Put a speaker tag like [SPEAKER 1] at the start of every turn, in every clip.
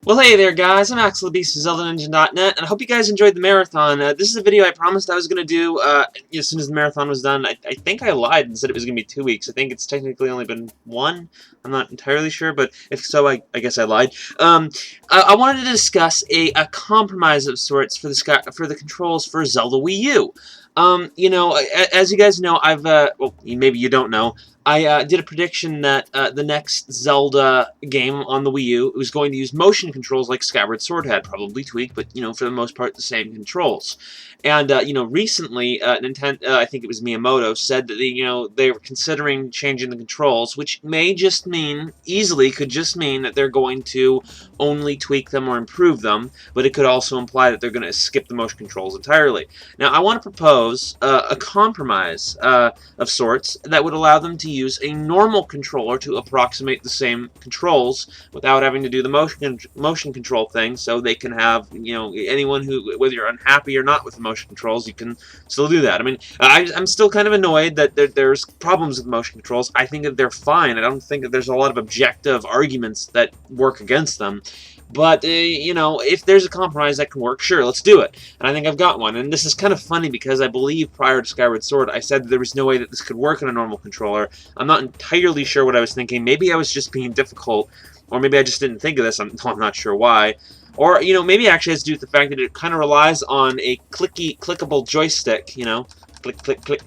[SPEAKER 1] Well, hey there, guys. I'm Axel the Beast of ZeldaEngine.net, and I hope you guys enjoyed the marathon. This is a video I promised I was going to do as soon as the marathon was done. I think I lied and said it was going to be 2 weeks. I think it's technically only been one. I'm not entirely sure, but if so, I guess I lied. I wanted to discuss a compromise of sorts for the controls for Zelda Wii U. As you guys know, well, maybe you don't know, I did a prediction that the next Zelda game on the Wii U was going to use motion controls like Skyward Sword had, probably tweaked, but, for the most part, the same controls. And, recently, Nintendo, I think it was Miyamoto, said that, they were considering changing the controls, which may just mean, easily could just mean that they're going to only tweak them or improve them, but it could also imply that they're going to skip the motion controls entirely. Now, I want to propose a compromise of sorts that would allow them to use a normal controller to approximate the same controls without having to do the motion control thing, so they can have, anyone who, whether you're unhappy or not with the motion controls, you can still do that. I mean, I'm still kind of annoyed that there's problems with motion controls. I think that they're fine. I don't think that there's a lot of objective arguments that work against them. But, if there's a compromise that can work, sure, let's do it. And I think I've got one. And this is kind of funny because I believe prior to Skyward Sword, I said that there was no way that this could work on a normal controller. I'm not entirely sure what I was thinking. Maybe I was just being difficult, or maybe I just didn't think of this. I'm not sure why. Or, maybe it actually has to do with the fact that it kind of relies on a clickable joystick, click, click, click,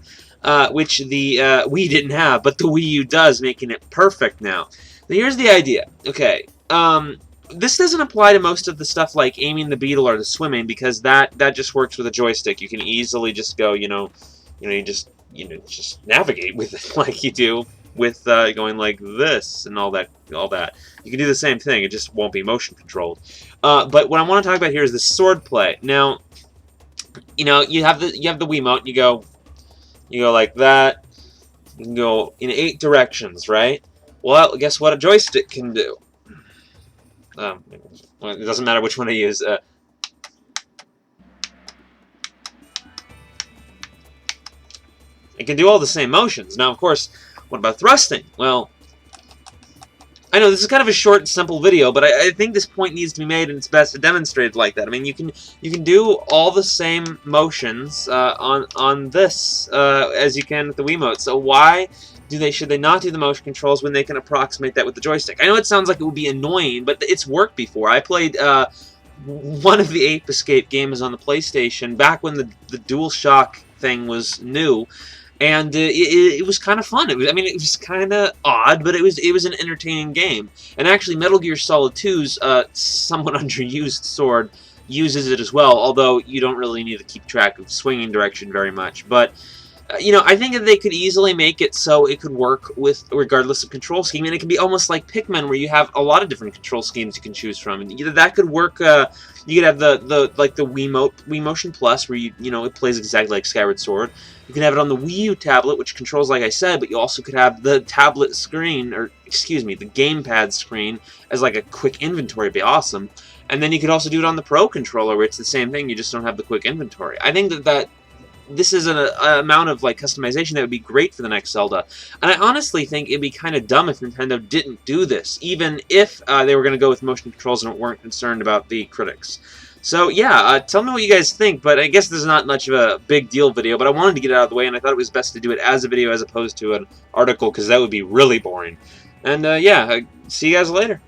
[SPEAKER 1] which the Wii didn't have, but the Wii U does, making it perfect now. Now, here's the idea. Okay, this doesn't apply to most of the stuff like aiming the beetle or the swimming, because that just works with a joystick. You can easily just go, you just navigate with it like you do with going like this and all that. You can do the same thing. It just won't be motion controlled. But what I want to talk about here is the sword play. Now, you have the Wiimote. You go like that. You can go in 8 directions, right? Well, guess what a joystick can do? Well, it doesn't matter which one I use. It can do all the same motions. Now, of course, what about thrusting? Well, I know this is kind of a short and simple video, but I think this point needs to be made, and it's best to demonstrate it like that. I mean, you can do all the same motions on this as you can with the Wiimote. So why should they not do the motion controls when they can approximate that with the joystick? I know it sounds like it would be annoying, but it's worked before. I played one of the Ape Escape games on the PlayStation back when the DualShock thing was new. And it was kind of fun. It was kind of odd, but it was an entertaining game. And actually, Metal Gear Solid 2's somewhat underused sword uses it as well, although you don't really need to keep track of swinging direction very much. But I think that they could easily make it so it could work with regardless of control scheme, and it can be almost like Pikmin, where you have a lot of different control schemes you can choose from. And either that could work. You could have the Wii Motion Plus, where it plays exactly like Skyward Sword. You can have it on the Wii U tablet, which controls like I said, but you also could have the tablet screen, or excuse me, the gamepad screen as like a quick inventory. It'd be awesome. And then you could also do it on the Pro controller, where it's the same thing. You just don't have the quick inventory. I think that this is an amount of customization that would be great for the next Zelda. And I honestly think it'd be kind of dumb if Nintendo didn't do this, even if they were going to go with motion controls and weren't concerned about the critics. So yeah, tell me what you guys think, but I guess this is not much of a big deal video, but I wanted to get it out of the way, and I thought it was best to do it as a video as opposed to an article, because that would be really boring. And yeah, see you guys later.